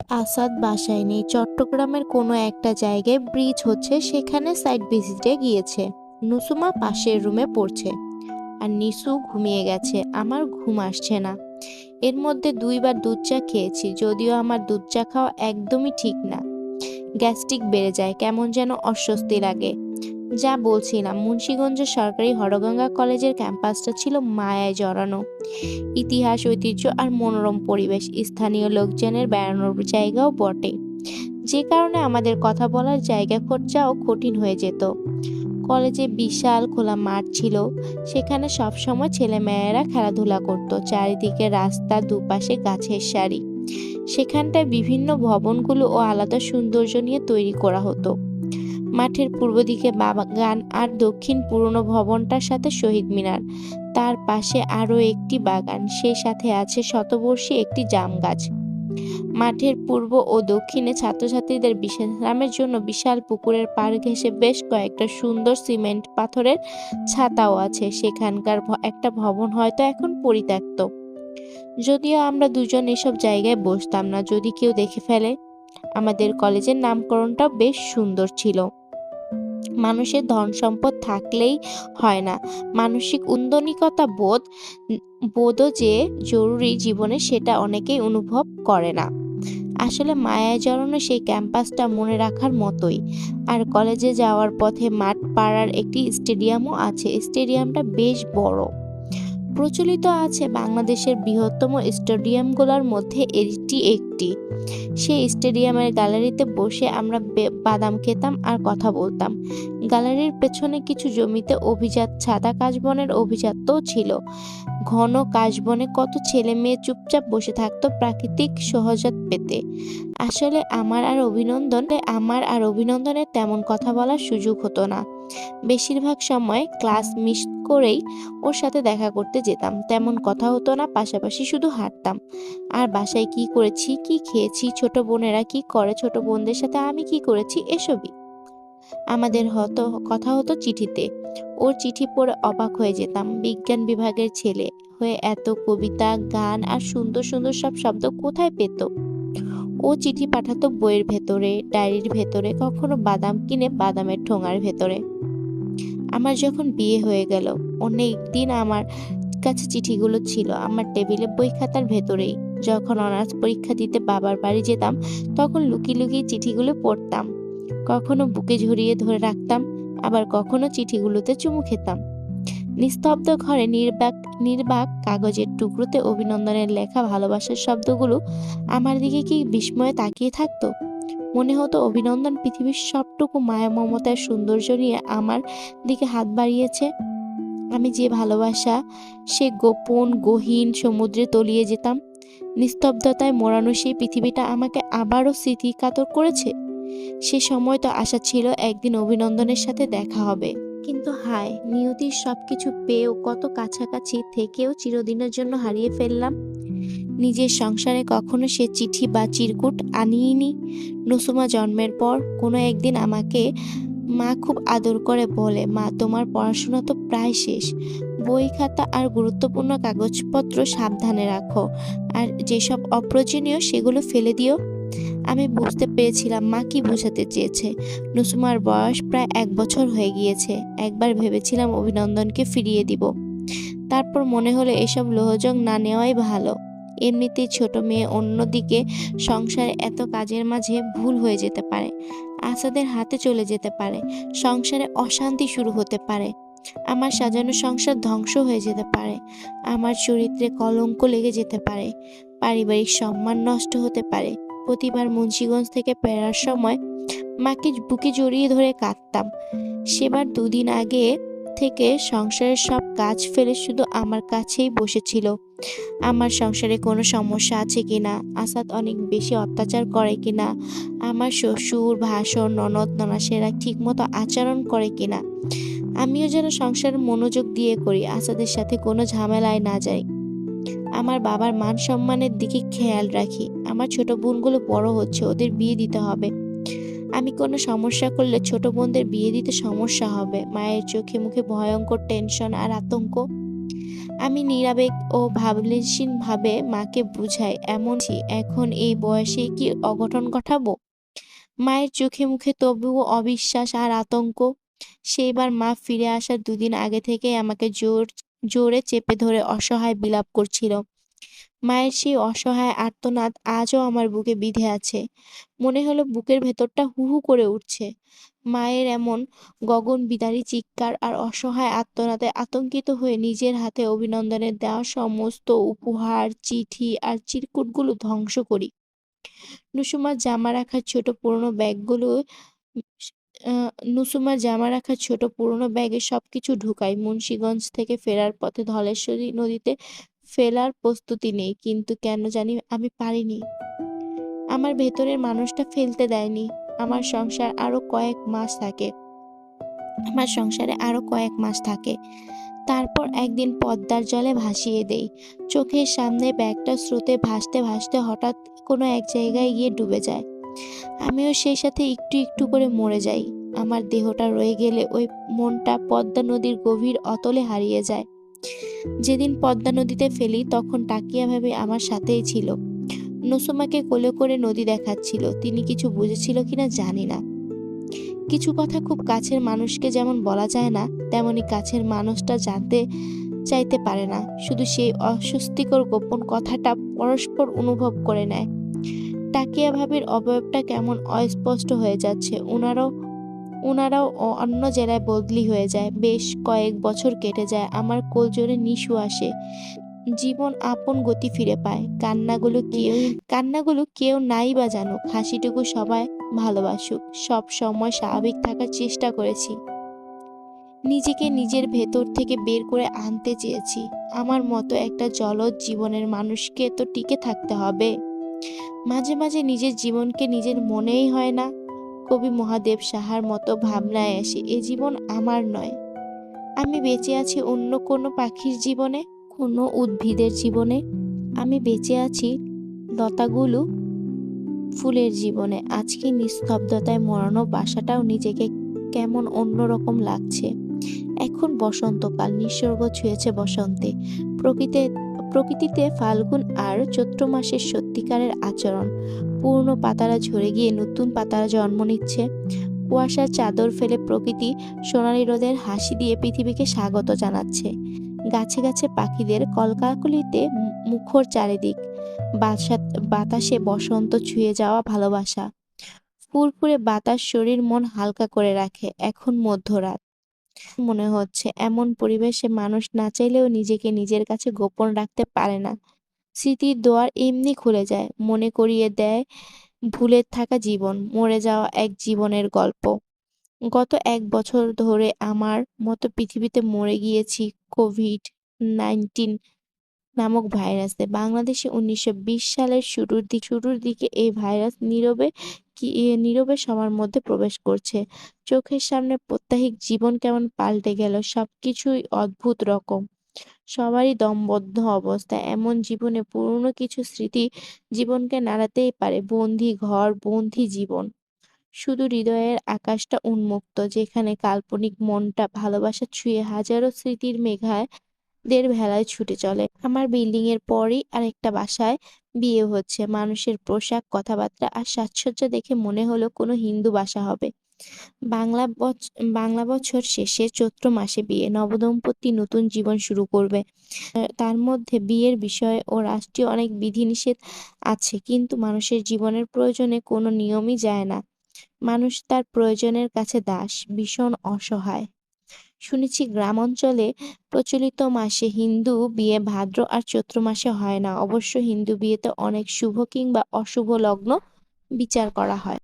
আসাদ বাসায় নেই। চট্টগ্রামের কোনো একটা জায়গায় ব্রিজ হচ্ছে, সেখানে সাইট ভিজিটে গিয়েছে। নুসুমা পাশের রুমে পড়ছে আর নিসু ঘুমিয়ে গেছে। আমার ঘুম আসছে না। এর মধ্যে 2বার দুধ চা খেয়েছি, যদিও আমার দুধ চা খাওয়া একদমই ঠিক না। গ্যাস্ট্রিক বেড়ে যায়, কেমন যেন অস্বস্তি লাগে। যা বলছিলাম, মুন্সিগঞ্জের সরকারি হরগঙ্গা কলেজের ক্যাম্পাসটা ছিল মায়ায় জড়ানো। ইতিহাস, ঐতিহ্য আর মনোরম পরিবেশ, স্থানীয় লোকজনের বেড়ানোর জায়গাও বটে, যে কারণে আমাদের কথা বলার জায়গা খোঁজাও কঠিন হয়ে যেত। কলেজে বিশাল খোলা মাঠ ছিল, সেখানে সবসময় ছেলেমেয়েরা খেলাধুলা করত। চারিদিকে রাস্তা, দুপাশে গাছের সারি। সেখানটায় বিভিন্ন ভবনগুলো ও আলাদা সৌন্দর্য নিয়ে তৈরি করা হতো। মাঠের পূর্ব দিকে বাগান আর দক্ষিণ পুরনো ভবনটার সাথে শহীদ মিনার। তার পাশে আরও একটি বাগান, সেই সাথে আছে শতবর্ষী একটি জাম গাছ। মাঠের পূর্ব ও দক্ষিণে ছাত্রছাত্রীদের বিশ্রামের জন্য বিশাল পুকুরের পাড় ঘেঁষে বেশ কয়েকটা সুন্দর সিমেন্ট পাথরের ছাতাও আছে। সেখানকার একটা ভবন হয়তো এখন পরিত্যক্ত। যদিও আমরা দুজন এসব জায়গায় বসতাম না, যদি কেউ দেখে ফেলে। আমাদের কলেজের নামকরণটাও বেশ সুন্দর ছিল। মানুষের ধন সম্পদ থাকলেই হয় না, মানসিক উন্দনিকতা বোধও যে জরুরি জীবনে, সেটা অনেকেই অনুভব করে না। আসলে মায়ায় জড়ানো সেই ক্যাম্পাসটা মনে রাখার মতোই। আর কলেজে যাওয়ার পথে মাঠ পাড়ার একটি স্টেডিয়ামও আছে। স্টেডিয়ামটা বেশ বড়, প্রচলিত আছে বাংলাদেশের বৃহত্তম স্টেডিয়ামগুলোর মধ্যে এটি একটি। সেই স্টেডিয়ামের গ্যালারিতে বসে আমরা বাদাম খেতাম আর কথা বলতাম। গ্যালারির পেছনে কিছু জমিতে অভিজাত সাদা কাশবনের অভিজাতও ছিল। ঘন কাশবনে কত ছেলে মেয়ে চুপচাপ বসে থাকতো প্রাকৃতিক সহজাত পেতে। আসলে আমার আর অভিনন্দনের তেমন কথা বলার সুযোগ হতো না। বেশিরভাগ সময় ক্লাস মিস করেই ওর সাথে দেখা করতে যেতাম। তেমন কথা হতো না, পাশাপাশি শুধু হাঁটতাম। আর বাসায় কি করেছি, কি খেয়েছি, ছোট বোনেরা কি করে, ছোট বোনদের সাথে আমি কি করেছি, এসবই আমাদের কথা হতো চিঠিতে। ওর চিঠি পড়ে অবাক হয়ে যেতাম। বিজ্ঞান বিভাগের ছেলে হয়ে এত কবিতা, গান আর সুন্দর সুন্দর সব শব্দ কোথায় পেত? ও চিঠি পাঠাতো বইয়ের ভেতরে, ডায়েরির ভেতরে, কখনো বাদাম কিনে বাদামের ঠোঙার ভেতরে। আমার যখন বিয়ে হয়ে গেল, অনেক দিন আমার কাছে চিঠিগুলো ছিল আমার টেবিলে বই খাতার ভেতরেই। যখন অনার্স পরীক্ষা দিতে বাবার বাড়ি যেতাম, তখন লুকিয়ে লুকিয়ে চিঠিগুলো পড়তাম। কখনো বুকে জড়িয়ে ধরে রাখতাম, আবার কখনো চিঠিগুলোতে চুমু খেতাম। নিস্তব্ধ ঘরে নির্বাক নির্বাক কাগজের টুকরোতে অভিনন্দনের লেখা ভালোবাসার শব্দগুলো আমার দিকে কি বিস্ময়ে তাকিয়ে থাকতো। মনে হতো অভিনন্দন পৃথিবীর সবটুকু মায়া মমতার সৌন্দর্য নিয়ে আমার দিকে হাত বাড়িয়েছে। আমি যে ভালোবাসা, সে গোপন গহীন সমুদ্রে তলিয়ে যেতাম। নিস্তব্ধতায় মোড়ানো সেই পৃথিবীটা আমাকে আবারও স্মৃতিকাতর করেছে। সে সময় তো আশা ছিল একদিন অভিনন্দনের সাথে দেখা হবে, কিন্তু হায়, নিয়তির সবকিছু পেয়েও, কত কাছাকাছি থেকেও চিরদিনের জন্য হারিয়ে ফেললাম। নিজের সংসারে কখনো সে চিঠি বা চিরকুট আনিনি। নুসুমা জন্মের পর কোনো একদিন আমাকে মা খুব আদর করে বলে, মা তোমার পড়াশোনা তো প্রায় শেষ, বই খাতা আর গুরুত্বপূর্ণ কাগজপত্র সাবধানে রাখো, আর যেসব অপ্রয়োজনীয় সেগুলো ফেলে দিও। আমি বুঝতে পেরেছিলাম মা কি বোঝাতে চেয়েছে। নুসুমার বয়স প্রায় 1 বছর হয়ে গিয়েছে। একবার ভেবেছিলাম অভিনন্দনকে ফিরিয়ে দিব, তারপর মনে হলো এসব লোহজং না নেওয়াই ভালো। এমনিতেই ছোট মেয়ে, অন্যদিকে সংসারে এত কাজের মাঝে ভুল হয়ে যেতে পারে, আসাদের হাতে চলে যেতে পারে, সংসারে অশান্তি শুরু হতে পারে, আমার সাজানো সংসার ধ্বংস হয়ে যেতে পারে, আমার চরিত্রে কলঙ্ক লেগে যেতে পারে, পারিবারিক সম্মান নষ্ট হতে পারে। প্রতিবার মুন্সিগঞ্জ থেকে ফেরার সময় মাকে বুকে জড়িয়ে ধরে কাঁদতাম। সেবার 2 দিন আগে থেকে সংসারের সব কাজ ফেলে শুধু আমার কাছেই বসেছিল। আমার সংসারে কোনো সমস্যা আছে কিনা, আসাদ অনেক বেশি অত্যাচার করে কিনা, আমার শ্বশুর, ভাসুর, ননদ, ননাসেরা ঠিকমতো আচরণ করে কিনা, আমিও যেন সংসারে মনোযোগ দিয়ে করি, আসাদের সাথে কোনো ঝামেলায় না যাই, আমার বাবার মান সম্মানের দিকে খেয়াল রাখি। আমার ছোট বোনগুলো বড় হচ্ছে, ওদের বিয়ে দিতে হবে। আমি কোনো সমস্যা করলে ছোট বোনদের বিয়ে দিতে সমস্যা হবে। মায়ের চোখে মুখে ভয়ঙ্কর টেনশন আর আতঙ্ক। আমি নিরাবেগ ও ভাবলেশীনভাবে মাকে বুঝাই, এখন এই বয়সে কি অঘটন ঘটাবো? মায়ের চোখে মুখে তবুও অবিশ্বাস আর আতঙ্ক। সেইবার মা ফিরে আসার দুদিন আগে থেকেই আমাকে জোরে চেপে ধরে অসহায় বিলাপ করছিল। মায়ের সেই অসহায় আর্তনাদ আজও আমার বুকে বিঁধে আছে। মনে হলো বুকের ভেতরটা হু হু করে উঠছে। মায়ের এমন গগনবিদারী চিৎকার আর অসহায় আর্তনাদে আতঙ্কিত হয়ে নিজের হাতে অভিনন্দনের দেওয়া সমস্ত উপহার, চিঠি আর চিরকুটগুলো ধ্বংস করি। নুসুমার জামা রাখার ছোট পুরনো ব্যাগগুলো আ নুসুমার জামা রাখার ছোট পুরনো ব্যাগে সবকিছু ঢুকাই। মুন্সিগঞ্জ থেকে ফেরার পথে ধলেশ্বরী নদীতে ফেলার প্রস্তুতি নেই। কিন্তু কেন জানি আমি পারিনি। আমার ভেতরের মানুষটা ফেলতে দেয়নি। আমার সংসার আরো কয়েক মাস থাকে। আমার সংসারে আরো কয়েক মাস থাকে। তারপর একদিন পদ্মার জলে ভাসিয়ে দেই। চোখের সামনে ব্যাগটা স্রোতে ভাসতে ভাসতে হঠাৎ কোনো এক জায়গায় গিয়ে ডুবে যায়। আমিও সেই সাথে একটু একটু করে মরে যাই। আমার দেহটা রয়ে গেলে ওই মনটা পদ্মা নদীর গভীর অতলে হারিয়ে যায়। যেদিন পদ্মা নদীতে ফেলি তখন টাকিয়া ভাবি আমার সাথেই ছিল। নসুমাকে কোলে করে নদী দেখাচ্ছিল। তিনি কিছু বুঝেছিল কিনা জানি না। কিছু কথা খুব কাছের মানুষকে যেমন বলা যায় না, তেমনি কাছের মানুষটা জানতে চাইতে পারে না। শুধু সেই অস্বস্তিকর গোপন কথাটা পরস্পর অনুভব করে নেয়। টাকিয়া ভাবির অবয়বটা কেমন অস্পষ্ট হয়ে যাচ্ছে। উনারাও অন্য জেলায় বদলি হয়ে যায়। বেশ কয়েক বছর কেটে যায়। আমার কোলজোড়ে নিশু আসে। জীবন আপন গতি ফিরে পায়। কান্নাগুলো কেউ নাই বা জানুক, হাসিটুকু সবাই ভালোবাসুক। সব সময় স্বাভাবিক থাকার চেষ্টা করেছি। নিজেকে নিজের ভেতর থেকে বের করে আনতে চেয়েছি। আমার মতো একটা জলজ জীবনের মানুষকে তো টিকে থাকতে হবে। মাঝে মাঝে নিজের জীবনকে নিজের মনেই হয় না। কবি মহাদেব সাহার মতো ভাবনায় আসে, এ জীবন আমার নয়। আমি বেঁচে আছি অন্য কোনো পাখির জীবনে, কোনো উদ্ভিদের জীবনে। আমি বেঁচে আছি লতাগুলো ফুলের জীবনে। আজকে নিস্তব্ধতায় মোড়ানো বাসাটাও নিজেকে কেমন অন্যরকম লাগছে। এখন বসন্তকাল, নিসর্গ ছুঁয়েছে বসন্তে। প্রকৃতিতে ফাল্গুন আর চৈত্র মাসের সত্যিকারের আচরণ। পুরনো পাতারা ঝরে গিয়ে নতুন পাতারা জন্ম নিচ্ছে। কুয়াশার চাদর ফেলে প্রকৃতি সোনালি রোদের হাসি দিয়ে পৃথিবীকে স্বাগত জানাচ্ছে। গাছে গাছে পাখিদের কলকাকলিতে মুখর চারিদিক। বাতাসে বসন্ত ছুঁয়ে যাওয়া ভালোবাসা। ফুরফুরে বাতাস শরীর মন হালকা করে রাখে। এখন মধ্যরাত। মনে হচ্ছে এমন পরিবেশে মানুষ না চাইলেও নিজেকে নিজের কাছে গোপন রাখতে পারে না। স্মৃতির দুয়ার এমনি খুলে যায়, মনে করিয়ে দেয় ভুলে থাকা জীবন, মরে যাওয়া এক জীবনের গল্প। গত ১ বছর ধরে আমার মতো পৃথিবীতে মরে গিয়েছি কোভিড-১৯ নামক ভাইরাসে। বাংলাদেশে ১৯২০ সালের শুরুর দিকে এই ভাইরাস নীরবে সবার মধ্যে প্রবেশ করছে। চোখের সামনে প্রত্যাহিক জীবন কেমন পাল্টে গেল, সবকিছুই অদ্ভুত রকম। সবারই দমবদ্ধ অবস্থা। এমন জীবনে পুরনো কিছু স্মৃতি জীবনকে নাড়াতেই পারে। বন্দী ঘর, বন্দী জীবন। শুধু হৃদয়ের আকাশটা উন্মুক্ত, যেখানে কাল্পনিক মনটা ভালোবাসা ছুঁয়ে হাজারো স্মৃতির মেঘাদের ভেলায় ছুটে চলে। আমার বিল্ডিং এর পরই আরেকটা বাসায় বিয়ে হচ্ছে। মানুষের পোশাক, কথাবার্তা আর সাজসজ্জা দেখে মনে হলো কোনো হিন্দু বাসা হবে। বাংলা বছ বাংলা বছর শেষে চৈত্র মাসে বিয়ে। নবদম্পতি নতুন জীবন শুরু করবে। তার মধ্যে বিয়ের বিষয়ে ও রাষ্ট্রীয় অনেক বিধিনিষেধ আছে, কিন্তু মানুষের জীবনের প্রয়োজনে কোনো নিয়মই যায় না। মানুষ তার প্রয়োজনের কাছে দাস, ভীষণ অসহায়। শুনেছি গ্রাম অঞ্চলে প্রচলিত মাসে হিন্দু বিয়ে ভাদ্র আর চৈত্র মাসে হয় না। অবশ্য হিন্দু বিয়েতে অনেক শুভ কিংবা অশুভ লগ্ন বিচার করা হয়।